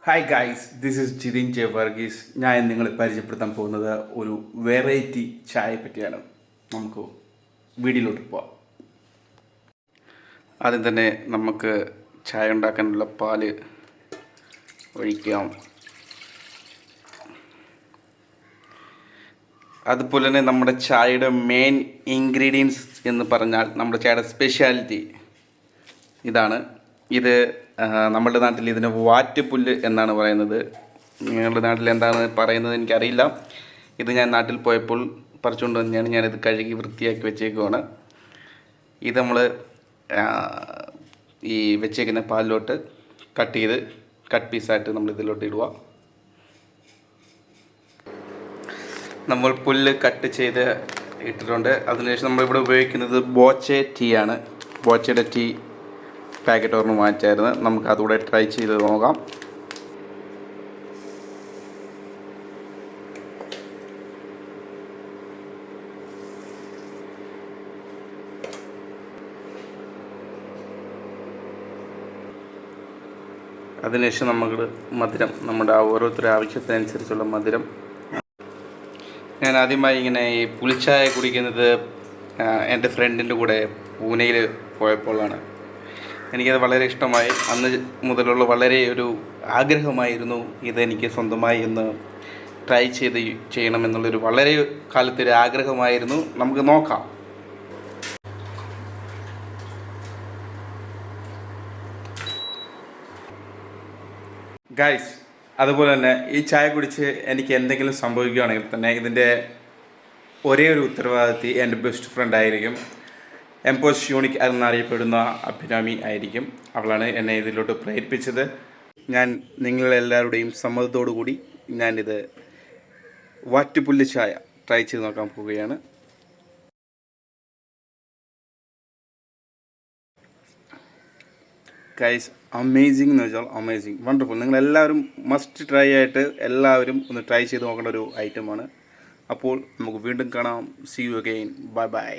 Hi guys, this is Jithin J Varghese. ഞാൻ നിങ്ങളെ പരിചയപ്പെടുത്താൻ പോകുന്നത് ഒരു വെറൈറ്റി ചായ പറ്റിയാണ്. നമുക്ക് വീഡിയോയിലോട്ട് പോവാം. ആദ്യം തന്നെ നമുക്ക് ചായ ഉണ്ടാക്കാനുള്ള പാല് ഒഴിക്കാം. അതുപോലെ തന്നെ നമ്മുടെ ചായയുടെ മെയിൻ ഇൻഗ്രീഡിയൻസ് എന്ന് പറഞ്ഞാൽ നമ്മുടെ ചായയുടെ സ്പെഷ്യാലിറ്റി ഇതാണ്. ഇത് നമ്മുടെ നാട്ടിൽ ഇതിന് വാറ്റുപുല്ല് എന്നാണ് പറയുന്നത്. നിങ്ങളുടെ നാട്ടിൽ എന്താണ് പറയുന്നത് എനിക്കറിയില്ല. ഇത് ഞാൻ നാട്ടിൽ പോയപ്പോൾ പറിച്ചുകൊണ്ട് തന്നെയാണ് ഞാനിത് കഴുകി വൃത്തിയാക്കി വെച്ചേക്കുവാണ്. ഇത് നമ്മൾ ഈ വെച്ചേക്കുന്ന പാലിലോട്ട് കട്ട് പീസായിട്ട് നമ്മൾ ഇതിലോട്ട് ഇടുക. നമ്മൾ പുല്ല് കട്ട് ചെയ്ത് ഇട്ടിട്ടുണ്ട്. അതിനുശേഷം നമ്മളിവിടെ ഉപയോഗിക്കുന്നത് ബോച്ചെ ടീ ആണ്. ബോച്ചയുടെ ടീ പാക്കറ്റ് ഒരെണ്ണം വാങ്ങിച്ചായിരുന്നു. നമുക്ക് അതുകൂടെ ട്രൈ ചെയ്ത് നോക്കാം. അതിനുശേഷം നമുക്ക് മധുരം, നമ്മുടെ ഓരോരുത്തരുടെ ആവശ്യത്തിനനുസരിച്ചുള്ള മധുരം. ഞാൻ ആദ്യമായി ഇങ്ങനെ ഈ പുളിച്ചായ കുടിക്കുന്നത് എൻ്റെ ഫ്രണ്ടിൻ്റെ കൂടെ പൂനെയിൽ പോയപ്പോഴാണ്. എനിക്കത് വളരെ ഇഷ്ടമായി. അന്ന് മുതലുള്ള വളരെ ഒരു ആഗ്രഹമായിരുന്നു ഇതെനിക്ക് സ്വന്തമായി ഒന്ന് ട്രൈ ചെയ്യണമെന്നുള്ളൊരു വളരെ കാലത്തൊരു ആഗ്രഹമായിരുന്നു. നമുക്ക് നോക്കാം. ഗൈസ്, അതുപോലെ തന്നെ ഈ ചായ കുടിച്ച് എനിക്ക് എന്തെങ്കിലും സംഭവിക്കുകയാണെങ്കിൽ തന്നെ ഇതിൻ്റെ ഒരേ ഒരു ഉത്തരവാദിത്വം എൻ്റെ ബെസ്റ്റ് ഫ്രണ്ട് ആയിരിക്കും. എംപോസ് യൂണിക് എന്നറിയപ്പെടുന്ന അഭിരാമി ആയിരിക്കും. അവളാണ് എന്നെ ഇതിലോട്ട് പ്രേരിപ്പിച്ചത്. ഞാൻ നിങ്ങളെല്ലാവരുടെയും സമ്മതത്തോടു കൂടി ഞാനിത് വാറ്റുപുല്ല് ചായ ട്രൈ ചെയ്ത് നോക്കാൻ പോവുകയാണ്. ഗൈസ്, അമേസിങ് എന്ന് വെച്ചാൽ അമേസിങ്, വണ്ടർഫുൾ. നിങ്ങളെല്ലാവരും മസ്റ്റ് ട്രൈ ആയിട്ട് എല്ലാവരും ഒന്ന് ട്രൈ ചെയ്ത് നോക്കേണ്ട ഒരു ഐറ്റമാണ്. അപ്പോൾ നമുക്ക് വീണ്ടും കാണാം. See you again. Bye by.